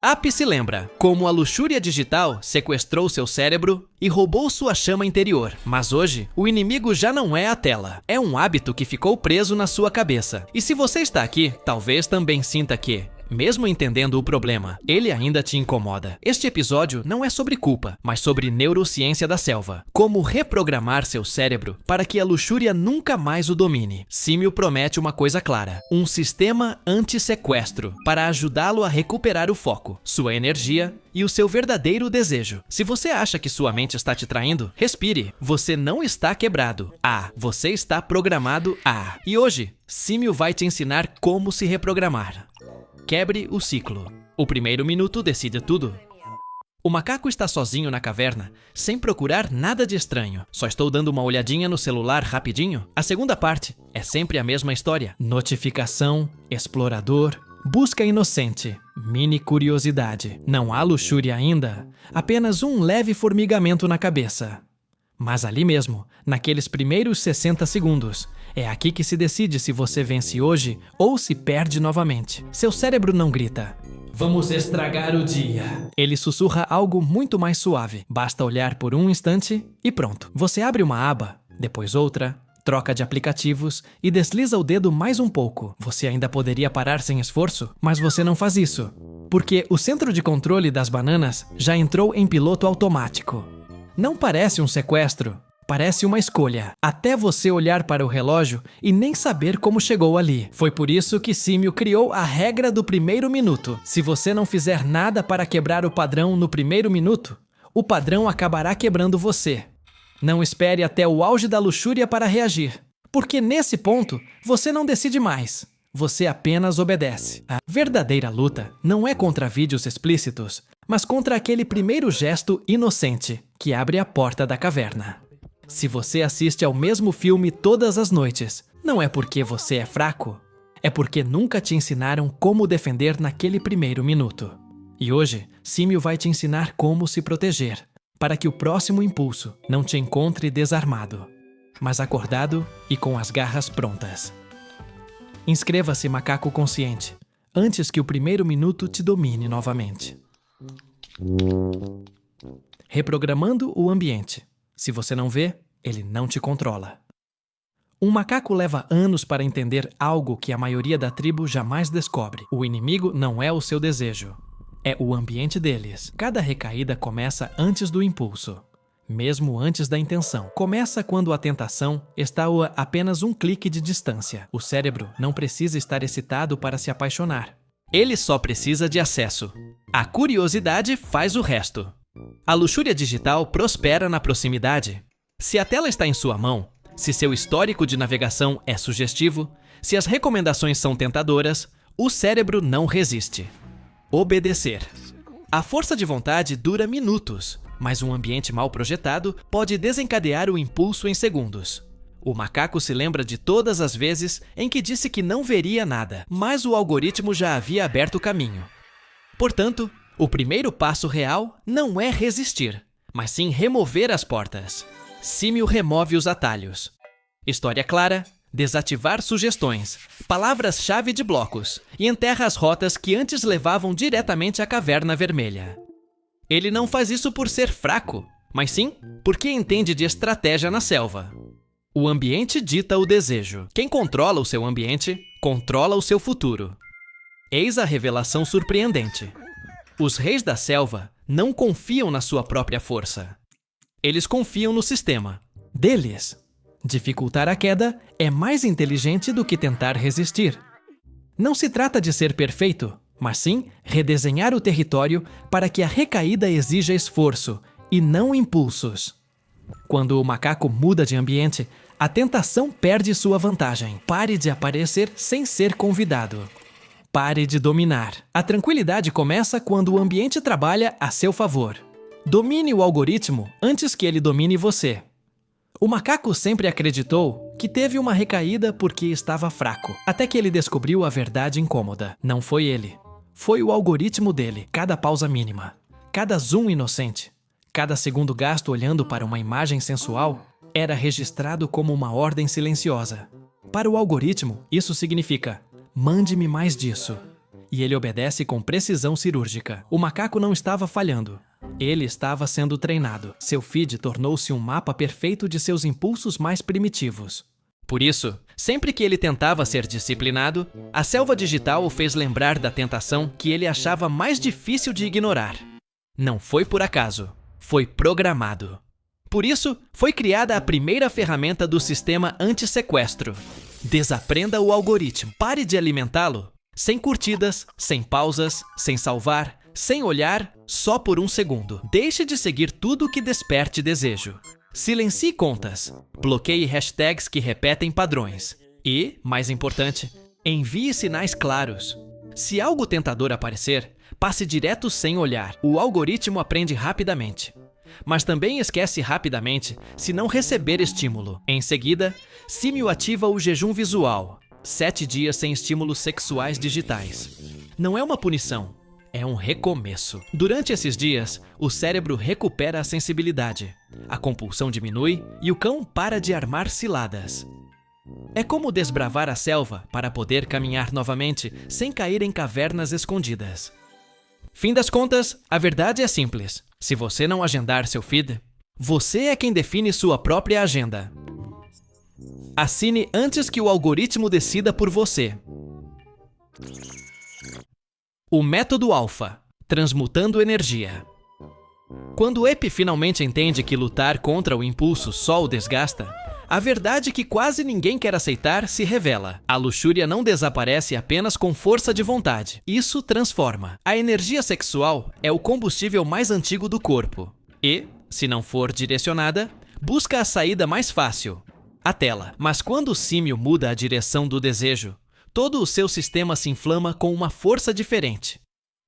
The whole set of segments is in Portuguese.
App se lembra como a luxúria digital sequestrou seu cérebro e roubou sua chama interior. Mas hoje, o inimigo já não é a tela. É um hábito que ficou preso na sua cabeça. E se você está aqui, talvez também sinta que, mesmo entendendo o problema, ele ainda te incomoda. Este episódio não é sobre culpa, mas sobre neurociência da selva. Como reprogramar seu cérebro para que a luxúria nunca mais o domine. Símio promete uma coisa clara: um sistema anti-sequestro para ajudá-lo a recuperar o foco, sua energia e o seu verdadeiro desejo. Se você acha que sua mente está te traindo, respire. Você não está quebrado. Você está programado. E hoje, Símio vai te ensinar como se reprogramar. Quebre o ciclo. O primeiro minuto decide tudo. O macaco está sozinho na caverna, sem procurar nada de estranho. Só estou dando uma olhadinha no celular rapidinho. A segunda parte é sempre a mesma história. Notificação, explorador, busca inocente, mini curiosidade. Não há luxúria ainda, apenas um leve formigamento na cabeça. Mas ali mesmo, naqueles primeiros 60 segundos, é aqui que se decide se você vence hoje ou se perde novamente. Seu cérebro não grita: "Vamos estragar o dia." Ele sussurra algo muito mais suave. Basta olhar por um instante e pronto. Você abre uma aba, depois outra, troca de aplicativos e desliza o dedo mais um pouco. Você ainda poderia parar sem esforço, mas você não faz isso, porque o centro de controle das bananas já entrou em piloto automático. Não parece um sequestro, parece uma escolha, até você olhar para o relógio e nem saber como chegou ali. Foi por isso que Símio criou a regra do primeiro minuto. Se você não fizer nada para quebrar o padrão no primeiro minuto, o padrão acabará quebrando você. Não espere até o auge da luxúria para reagir, porque nesse ponto você não decide mais. Você apenas obedece. A verdadeira luta não é contra vídeos explícitos, mas contra aquele primeiro gesto inocente que abre a porta da caverna. Se você assiste ao mesmo filme todas as noites, não é porque você é fraco, é porque nunca te ensinaram como defender naquele primeiro minuto. E hoje, Símio vai te ensinar como se proteger, para que o próximo impulso não te encontre desarmado, mas acordado e com as garras prontas. Inscreva-se, macaco consciente, antes que o primeiro minuto te domine novamente. Reprogramando o ambiente. Se você não vê, ele não te controla. Um macaco leva anos para entender algo que a maioria da tribo jamais descobre. O inimigo não é o seu desejo, é o ambiente deles. Cada recaída começa antes do impulso, mesmo antes da intenção. Começa quando a tentação está a apenas um clique de distância. O cérebro não precisa estar excitado para se apaixonar. Ele só precisa de acesso. A curiosidade faz o resto. A luxúria digital prospera na proximidade. Se a tela está em sua mão, se seu histórico de navegação é sugestivo, se as recomendações são tentadoras, o cérebro não resiste. Obedecer. A força de vontade dura minutos, mas um ambiente mal projetado pode desencadear o impulso em segundos. O macaco se lembra de todas as vezes em que disse que não veria nada, mas o algoritmo já havia aberto o caminho. Portanto, o primeiro passo real não é resistir, mas sim remover as portas. Símio remove os atalhos. História clara, desativar sugestões, palavras-chave de blocos e enterra as rotas que antes levavam diretamente à caverna vermelha. Ele não faz isso por ser fraco, mas sim porque entende de estratégia na selva. O ambiente dita o desejo. Quem controla o seu ambiente, controla o seu futuro. Eis a revelação surpreendente. Os reis da selva não confiam na sua própria força. Eles confiam no sistema deles. Dificultar a queda é mais inteligente do que tentar resistir. Não se trata de ser perfeito, mas sim redesenhar o território para que a recaída exija esforço e não impulsos. Quando o macaco muda de ambiente, a tentação perde sua vantagem. Pare de aparecer sem ser convidado. Pare de dominar. A tranquilidade começa quando o ambiente trabalha a seu favor. Domine o algoritmo antes que ele domine você. O macaco sempre acreditou que teve uma recaída porque estava fraco, até que ele descobriu a verdade incômoda. Não foi ele. Foi o algoritmo dele. Cada pausa mínima, cada zoom inocente, cada segundo gasto olhando para uma imagem sensual era registrado como uma ordem silenciosa. Para o algoritmo, isso significa: mande-me mais disso. e ele obedece com precisão cirúrgica. O macaco não estava falhando. Ele estava sendo treinado. Seu feed tornou-se um mapa perfeito de seus impulsos mais primitivos. Por isso, sempre que ele tentava ser disciplinado, a selva digital o fez lembrar da tentação que ele achava mais difícil de ignorar. Não foi por acaso, foi programado. Por isso, foi criada a primeira ferramenta do sistema anti-sequestro. Desaprenda o algoritmo. Pare de alimentá-lo. Sem curtidas, sem pausas, sem salvar, sem olhar, só por um segundo. Deixe de seguir tudo que desperte desejo. Silencie contas. Bloqueie hashtags que repetem padrões. E, mais importante, envie sinais claros. Se algo tentador aparecer, passe direto sem olhar. O algoritmo aprende rapidamente. Mas também esquece rapidamente se não receber estímulo. Em seguida, Símio ativa o jejum visual. 7 dias sem estímulos sexuais digitais. Não é uma punição, é um recomeço. Durante esses dias, o cérebro recupera a sensibilidade. A compulsão diminui e o cão para de armar ciladas. É como desbravar a selva para poder caminhar novamente sem cair em cavernas escondidas. Fim das contas, a verdade é simples. Se você não agendar seu feed, você é quem define sua própria agenda. Assine antes que o algoritmo decida por você. O método alfa, transmutando energia. Quando o EP finalmente entende que lutar contra o impulso só o desgasta, a verdade que quase ninguém quer aceitar se revela. A luxúria não desaparece apenas com força de vontade. Isso transforma. A energia sexual é o combustível mais antigo do corpo. E, se não for direcionada, busca a saída mais fácil, a tela. Mas quando o símio muda a direção do desejo, todo o seu sistema se inflama com uma força diferente.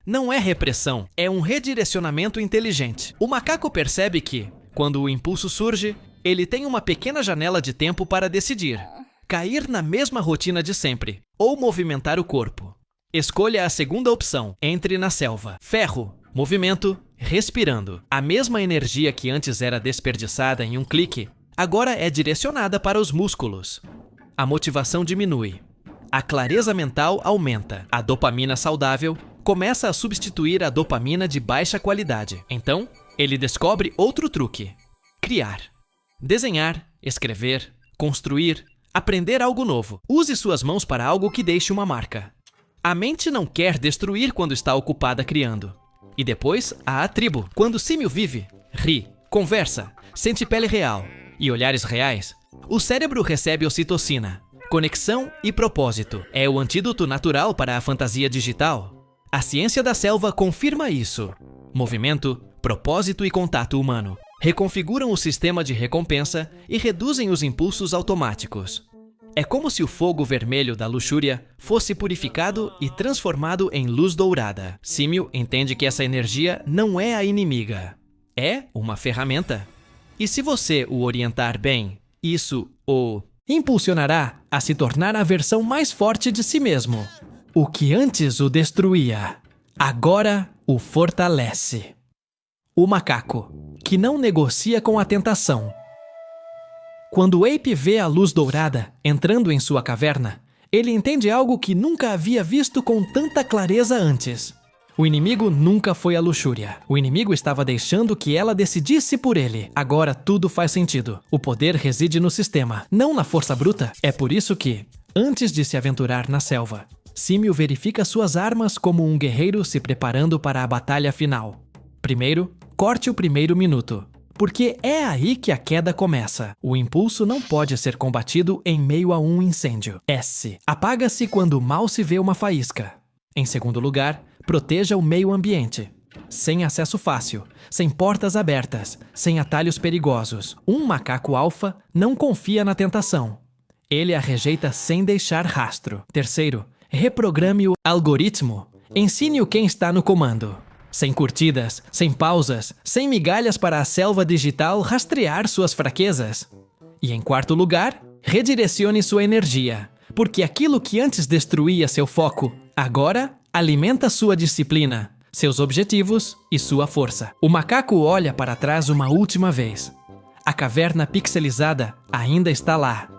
Não é repressão, é um redirecionamento inteligente. O macaco percebe que, quando o impulso surge, ele tem uma pequena janela de tempo para decidir. Cair na mesma rotina de sempre, ou movimentar o corpo. Escolha a segunda opção, entre na selva. Ferro, movimento, respirando. A mesma energia que antes era desperdiçada em um clique, agora é direcionada para os músculos. A motivação diminui. A clareza mental aumenta. A dopamina saudável começa a substituir a dopamina de baixa qualidade. Então, ele descobre outro truque: criar. Desenhar, escrever, construir, aprender algo novo. Use suas mãos para algo que deixe uma marca. A mente não quer destruir quando está ocupada criando. E depois, há a tribo. Quando o símio vive, ri, conversa, sente pele real e olhares reais, o cérebro recebe ocitocina. Conexão e propósito. É o antídoto natural para a fantasia digital. A ciência da selva confirma isso. Movimento, propósito e contato humano reconfiguram o sistema de recompensa e reduzem os impulsos automáticos. É como se o fogo vermelho da luxúria fosse purificado e transformado em luz dourada. Símio entende que essa energia não é a inimiga. É uma ferramenta. E se você o orientar bem, isso o impulsionará a se tornar a versão mais forte de si mesmo. O que antes o destruía, agora o fortalece. O macaco, que não negocia com a tentação. Quando Ape vê a luz dourada entrando em sua caverna, ele entende algo que nunca havia visto com tanta clareza antes. O inimigo nunca foi a luxúria. O inimigo estava deixando que ela decidisse por ele. Agora tudo faz sentido. O poder reside no sistema, não na força bruta. É por isso que, antes de se aventurar na selva, Símio verifica suas armas como um guerreiro se preparando para a batalha final. Primeiro, corte o primeiro minuto, porque é aí que a queda começa. O impulso não pode ser combatido em meio a um incêndio. S. Apaga-se quando mal se vê uma faísca. Em segundo lugar, proteja o meio ambiente. Sem acesso fácil, sem portas abertas, sem atalhos perigosos. Um macaco alfa não confia na tentação. Ele a rejeita sem deixar rastro. Terceiro, reprograme o algoritmo. Ensine-o quem está no comando. Sem curtidas, sem pausas, sem migalhas para a selva digital rastrear suas fraquezas. E em quarto lugar, redirecione sua energia, porque aquilo que antes destruía seu foco, agora alimenta sua disciplina, seus objetivos e sua força. O macaco olha para trás uma última vez. A caverna pixelizada ainda está lá.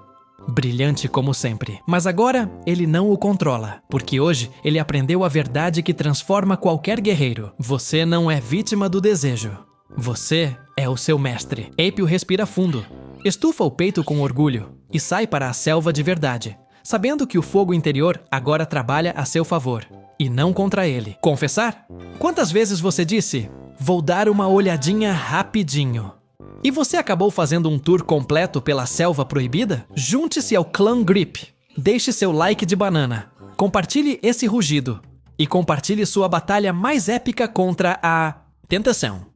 brilhante como sempre. Mas agora ele não o controla, porque hoje ele aprendeu a verdade que transforma qualquer guerreiro. Você não é vítima do desejo. Você é o seu mestre. Apio respira fundo, estufa o peito com orgulho e sai para a selva de verdade, sabendo que o fogo interior agora trabalha a seu favor e não contra ele. Confessar? Quantas vezes você disse, vou dar uma olhadinha rapidinho? E você acabou fazendo um tour completo pela selva proibida? Junte-se ao Clã Grip, deixe seu like de banana, compartilhe esse rugido e compartilhe sua batalha mais épica contra a tentação.